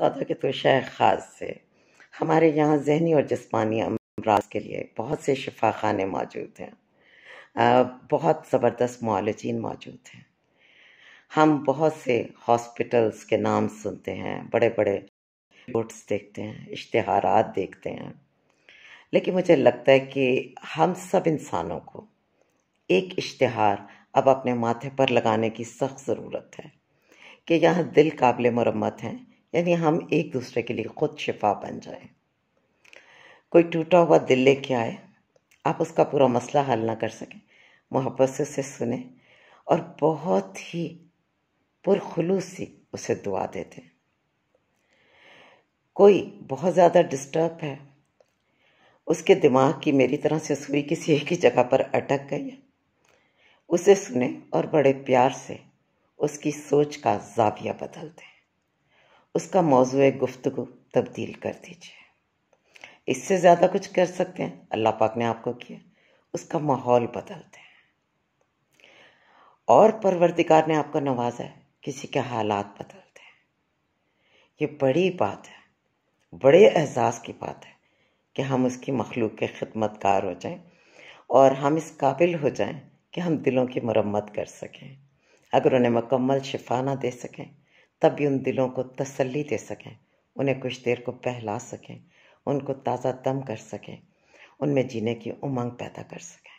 سودا کے تو شے خاص سے ہمارے یہاں ذہنی اور جسمانی امراض کے لیے بہت سے شفا خانے موجود ہیں، بہت زبردست معالجین موجود ہیں۔ ہم بہت سے ہاسپٹلز کے نام سنتے ہیں، بڑے بڑے رپورٹس دیکھتے ہیں، اشتہارات دیکھتے ہیں، لیکن مجھے لگتا ہے کہ ہم سب انسانوں کو ایک اشتہار اب اپنے ماتھے پر لگانے کی سخت ضرورت ہے کہ یہاں دل قابل مرمت ہیں، یعنی ہم ایک دوسرے کے لیے خود شفا بن جائیں۔ کوئی ٹوٹا ہوا دل لے کے آئے، آپ اس کا پورا مسئلہ حل نہ کر سکیں، محبت سے اسے سنیں اور بہت ہی پرخلوصی اسے دعا دیتے ہیں۔ کوئی بہت زیادہ ڈسٹرب ہے، اس کے دماغ کی میری طرح سے سوئی کسی ایک ہی جگہ پر اٹک گئی ہے، اسے سنیں اور بڑے پیار سے اس کی سوچ کا زاویہ بدل دیں، اس کا موضوع گفتگو تبدیل کر دیجیے۔ اس سے زیادہ کچھ کر سکتے ہیں، اللہ پاک نے آپ کو کیا، اس کا ماحول بدل دیں۔ اور پروردگار نے آپ کو نوازا ہے، کسی کے حالات بدل دیں۔ یہ بڑی بات ہے، بڑے اعزاز کی بات ہے کہ ہم اس کی مخلوق کے خدمت گار ہو جائیں اور ہم اس قابل ہو جائیں کہ ہم دلوں کی مرمت کر سکیں۔ اگر انہیں مکمل شفا نہ دے سکیں تب بھی ان دلوں کو تسلی دے سکیں، انہیں کچھ دیر کو بہلا سکیں، ان کو تازہ دم کر سکیں، ان میں جینے کی امنگ پیدا کر سکیں۔